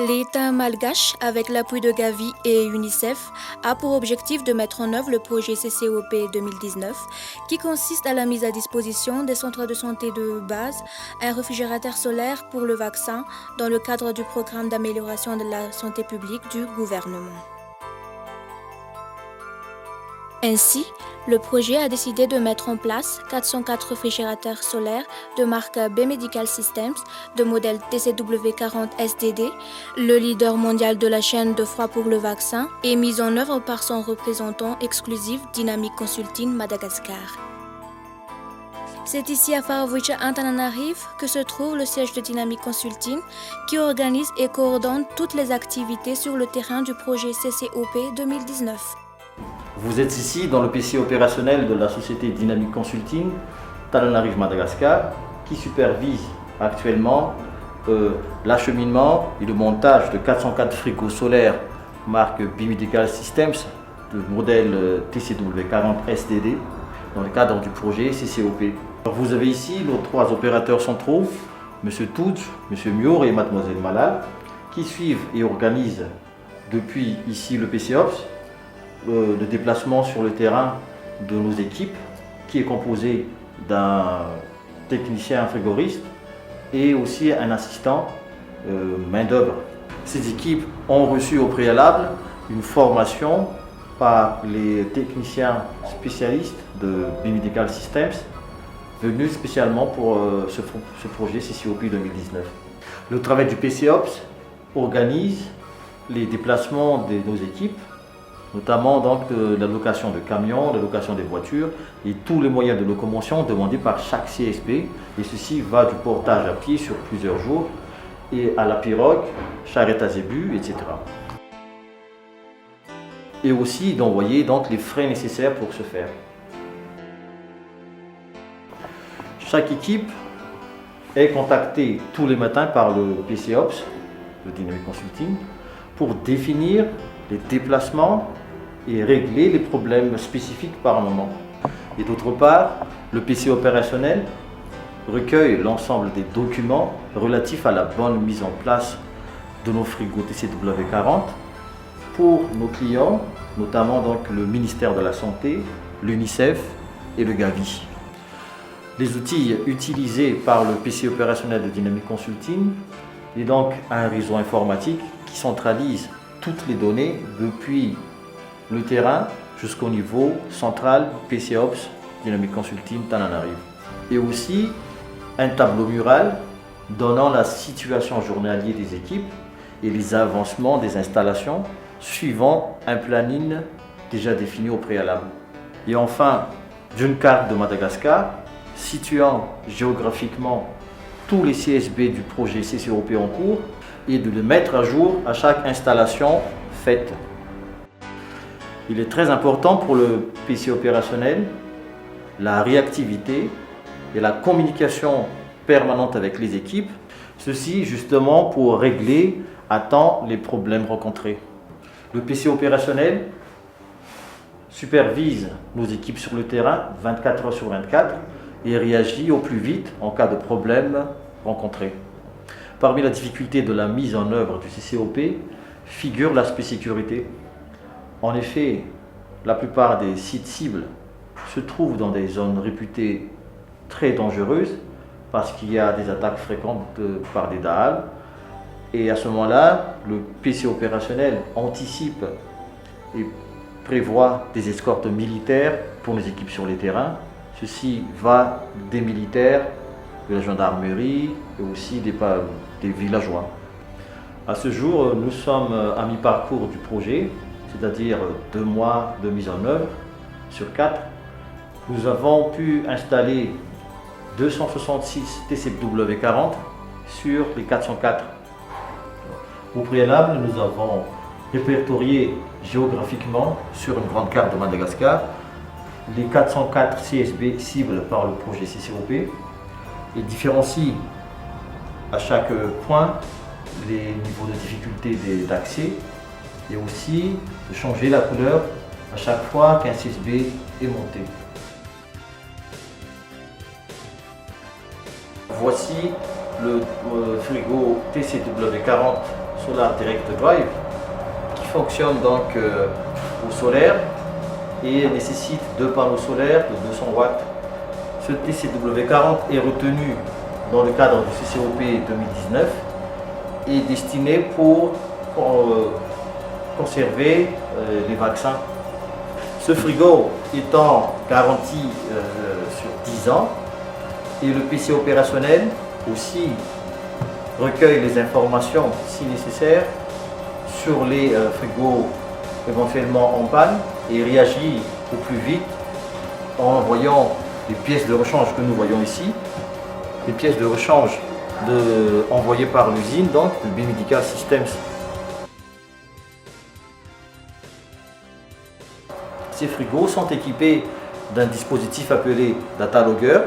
L'État malgache, avec l'appui de Gavi et UNICEF, a pour objectif de mettre en œuvre le projet CCOP 2019, qui consiste à la mise à disposition des centres de santé de base, un réfrigérateur solaire pour le vaccin, dans le cadre du programme d'amélioration de la santé publique du gouvernement. Ainsi, le projet a décidé de mettre en place 404 réfrigérateurs solaires de marque B Medical Systems de modèle TCW40 SDD, le leader mondial de la chaîne de froid pour le vaccin, et mis en œuvre par son représentant exclusif Dynamic Consulting Madagascar. C'est ici à Farovica, Antananarive, que se trouve le siège de Dynamic Consulting, qui organise et coordonne toutes les activités sur le terrain du projet CCOP 2019. Vous êtes ici dans le PC opérationnel de la société Dynamic Consulting, Antananarive Madagascar, qui supervise actuellement l'acheminement et le montage de 404 frigos solaires marque B Medical Systems de modèle TCW40 SDD dans le cadre du projet CCOP. Alors vous avez ici nos trois opérateurs centraux, M. Tudj, M. Mior et Mlle Malal, qui suivent et organisent depuis ici le PCOps le déplacement sur le terrain de nos équipes, qui est composé d'un technicien frigoriste et aussi un assistant main-d'œuvre. Ces équipes ont reçu au préalable une formation par les techniciens spécialistes de B Medical Systems venus spécialement pour ce projet CCOP 2019. Le travail du PCOps organise les déplacements de nos équipes, notamment donc la location de camions, la location des voitures et tous les moyens de locomotion demandés par chaque CSP. Et ceci va du portage à pied sur plusieurs jours et à la pirogue, charrette à zébu, etc. Et aussi d'envoyer donc les frais nécessaires pour ce faire. Chaque équipe est contactée tous les matins par le PCOps, le Dynamic Consulting, pour définir les déplacements et régler les problèmes spécifiques par moment. Et d'autre part, le PC opérationnel recueille l'ensemble des documents relatifs à la bonne mise en place de nos frigos TCW40 pour nos clients, notamment donc le ministère de la Santé, l'UNICEF et le Gavi. Les outils utilisés par le PC opérationnel de Dynamic Consulting est donc un réseau informatique qui centralise toutes les données depuis le terrain jusqu'au niveau central PCOps Dynamic Consulting Antananarive. Et aussi un tableau mural donnant la situation journalière des équipes et les avancements des installations suivant un planning déjà défini au préalable. Et enfin, d'une carte de Madagascar situant géographiquement tous les CSB du projet CCOP en cours et de le mettre à jour à chaque installation faite. Il est très important pour le PC opérationnel la réactivité et la communication permanente avec les équipes, ceci justement pour régler à temps les problèmes rencontrés. Le PC opérationnel supervise nos équipes sur le terrain 24 heures sur 24 et réagit au plus vite en cas de problème rencontré. Parmi la difficulté de la mise en œuvre du CCOP figure l'aspect sécurité. En effet, la plupart des sites cibles se trouvent dans des zones réputées très dangereuses parce qu'il y a des attaques fréquentes par des DAAL. Et à ce moment-là, le PC opérationnel anticipe et prévoit des escortes militaires pour les équipes sur les terrains. Ceci va des militaires, de la gendarmerie et aussi des villageois. À ce jour, nous sommes à mi-parcours du projet, c'est-à-dire 2 mois de mise en œuvre sur 4. Nous avons pu installer 266 TCW40 sur les 404. Au préalable, nous avons répertorié géographiquement sur une grande carte de Madagascar les 404 CSB cibles par le projet CCOP et différencie à chaque point les niveaux de difficulté d'accès et aussi de changer la couleur à chaque fois qu'un CSB est monté. Voici le frigo TCW40 Solar Direct Drive qui fonctionne donc au solaire et nécessite 2 panneaux solaires de 200 watts. Ce TCW40 est retenu dans le cadre du CCOP 2019 et destiné pour conserver les vaccins. Ce frigo étant garanti sur 10 ans et le PC opérationnel aussi recueille les informations si nécessaire sur les frigos éventuellement en panne et réagit au plus vite en envoyant les pièces de rechange que nous voyons ici, les pièces de rechange envoyées par l'usine, donc le B-Medical Systems. Ces frigos sont équipés d'un dispositif appelé Data Logger,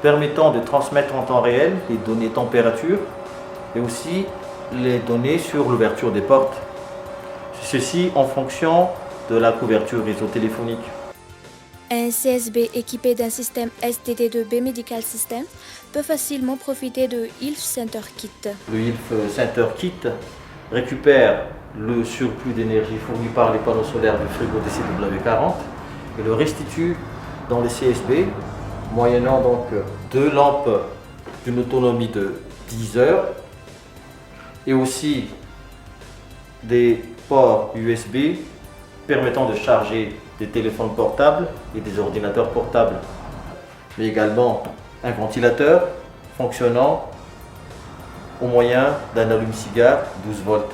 permettant de transmettre en temps réel les données température et aussi les données sur l'ouverture des portes. Ceci en fonction de la couverture réseau téléphonique. Un CSB équipé d'un système STD de B-Medical Systems peut facilement profiter de ILF Center Kit. Le ILF Center Kit récupère le surplus d'énergie fourni par les panneaux solaires du frigo DCW40 et le restitue dans les CSB, moyennant donc 2 lampes d'une autonomie de 10 heures et aussi des ports USB permettant de charger des téléphones portables et des ordinateurs portables, mais également un ventilateur fonctionnant au moyen d'un allume-cigare 12 volts.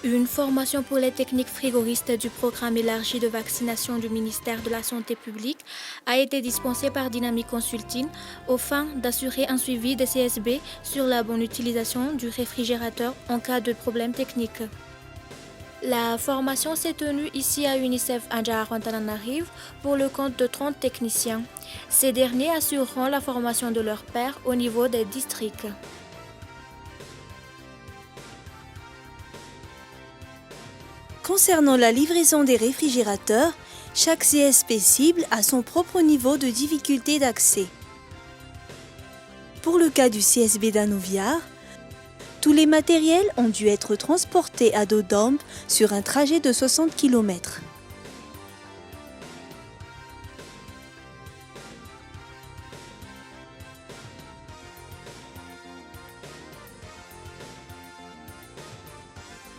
Une formation pour les techniques frigoristes du programme élargi de vaccination du ministère de la Santé publique a été dispensée par Dynamic Consulting aux fins d'assurer un suivi des CSB sur la bonne utilisation du réfrigérateur en cas de problème technique. La formation s'est tenue ici à UNICEF Antananarivo pour le compte de 30 techniciens. Ces derniers assureront la formation de leurs pairs au niveau des districts. Concernant la livraison des réfrigérateurs, chaque CSP cible a son propre niveau de difficulté d'accès. Pour le cas du CSB d'Anoviar, tous les matériels ont dû être transportés à dos d'Ambe sur un trajet de 60 km.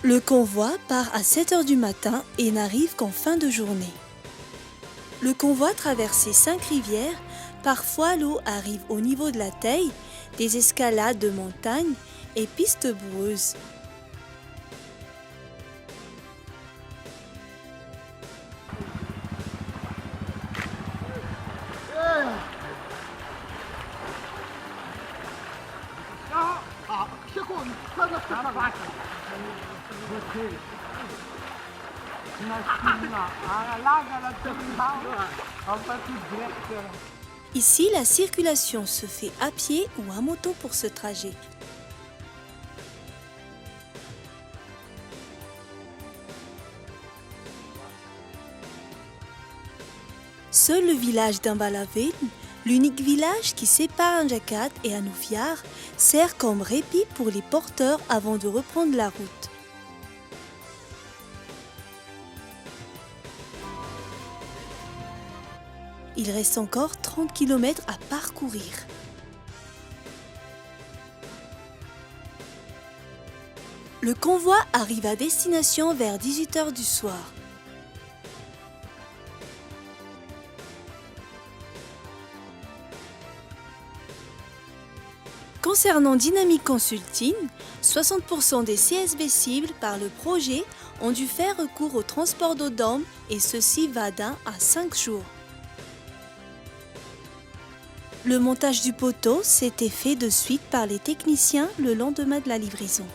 Le convoi part à 7 h du matin et n'arrive qu'en fin de journée. Le convoi traversait 5 rivières, parfois l'eau arrive au niveau de la taille, des escalades de montagnes et pistes boueuses. Ici, la circulation se fait à pied ou à moto pour ce trajet. Seul le village d'Ambalaveen, l'unique village qui sépare Anjakat et Anoviar, sert comme répit pour les porteurs avant de reprendre la route. Il reste encore 30 km à parcourir. Le convoi arrive à destination vers 18 h du soir. Concernant Dynamic Consulting, 60% des CSB cibles par le projet ont dû faire recours au transport d'eau d'Ambe et ceci va d'1 à 5 jours. Le montage du poteau s'était fait de suite par les techniciens le lendemain de la livraison.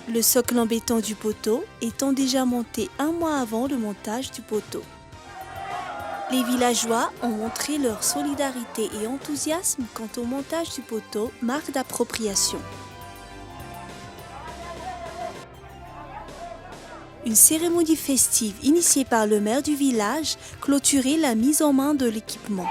Le socle en béton du poteau étant déjà monté 1 mois avant le montage du poteau. Les villageois ont montré leur solidarité et enthousiasme quant au montage du poteau, marque d'appropriation. Une cérémonie festive initiée par le maire du village clôturait la mise en main de l'équipement.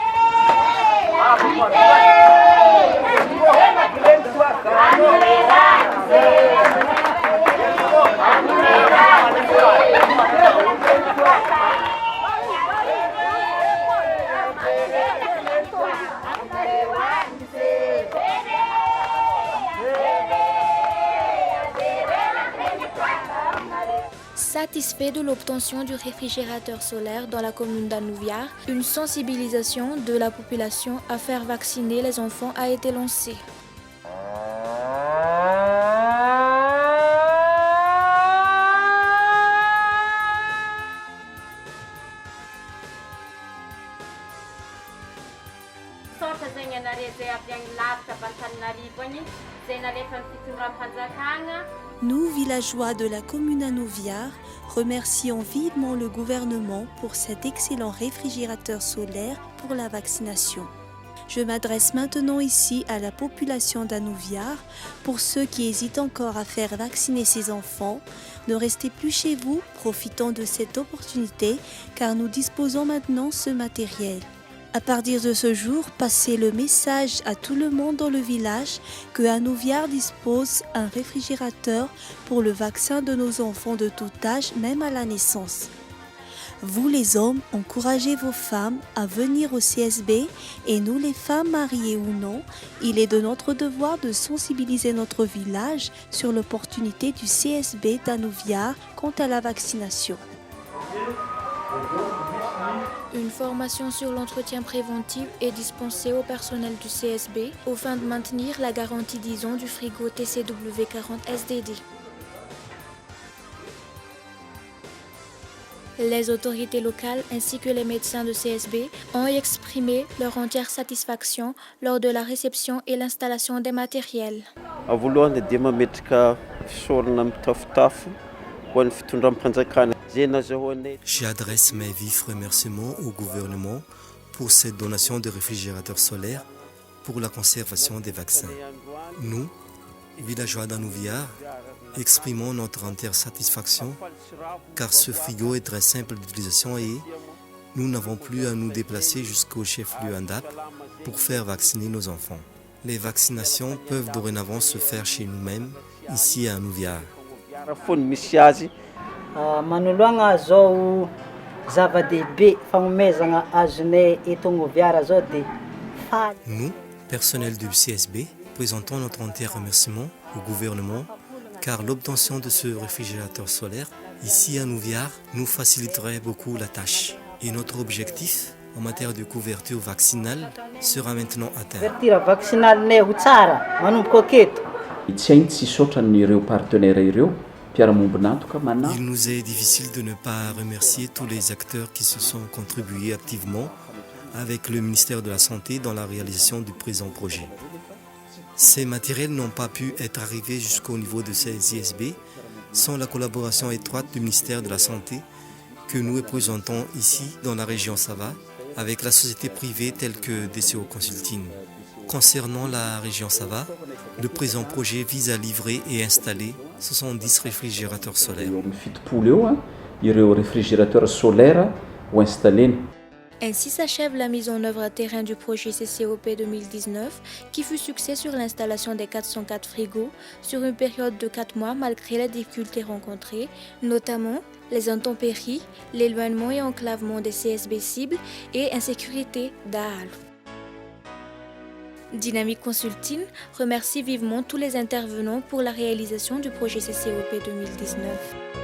Satisfait de l'obtention du réfrigérateur solaire dans la commune d'Anouviar, une sensibilisation de la population à faire vacciner les enfants a été lancée. Nous, villageois de la commune Anouviar, remercions vivement le gouvernement pour cet excellent réfrigérateur solaire pour la vaccination. Je m'adresse maintenant ici à la population d'Anouviar. Pour ceux qui hésitent encore à faire vacciner ses enfants, ne restez plus chez vous, profitons de cette opportunité car nous disposons maintenant ce matériel. À partir de ce jour, passez le message à tout le monde dans le village que Anouviar dispose un réfrigérateur pour le vaccin de nos enfants de tout âge, même à la naissance. Vous les hommes, encouragez vos femmes à venir au CSB et nous les femmes mariées ou non, il est de notre devoir de sensibiliser notre village sur l'opportunité du CSB d'Anouviar quant à la vaccination. Une formation sur l'entretien préventif est dispensée au personnel du CSB afin de maintenir la garantie d'10 ans du frigo TCW40 SDD. Les autorités locales ainsi que les médecins de CSB ont exprimé leur entière satisfaction lors de la réception et l'installation des matériels. J'adresse mes vifs remerciements au gouvernement pour cette donation de réfrigérateurs solaires pour la conservation des vaccins. Nous, villageois d'Anouviar, exprimons notre entière satisfaction car ce frigo est très simple d'utilisation et nous n'avons plus à nous déplacer jusqu'au chef-lieu Andap pour faire vacciner nos enfants. Les vaccinations peuvent dorénavant se faire chez nous-mêmes, ici à Anouviar. Manoloagna zao zava-dehibe fanomezana azonay eto Anouviar zao dia faly. Nous, personnel du CSB, présentons notre entier remerciement au gouvernement car l'obtention de ce réfrigérateur solaire ici à Anouviar nous faciliterait beaucoup la tâche. Et notre objectif en matière de couverture vaccinale sera maintenant atteint. Couverture vaccinale ho tsara manomboka aketo. Tsy hainy tsy saotran'ireo partenaires ireo. Il nous est difficile de ne pas remercier tous les acteurs qui se sont contribués activement avec le ministère de la Santé dans la réalisation du présent projet. Ces matériels n'ont pas pu être arrivés jusqu'au niveau de ces ISB sans la collaboration étroite du ministère de la Santé que nous représentons ici dans la région Sava avec la société privée telle que DCO Consulting. Concernant la région Sava, le présent projet vise à livrer et installer 70 réfrigérateurs solaires. Ainsi s'achève la mise en œuvre à terrain du projet CCOP 2019 qui fut succès sur l'installation des 404 frigos sur une période de 4 mois malgré les difficultés rencontrées, notamment les intempéries, l'éloignement et enclavement des CSB cibles et insécurité d'AAL. Dynamic Consulting remercie vivement tous les intervenants pour la réalisation du projet CCOP 2019.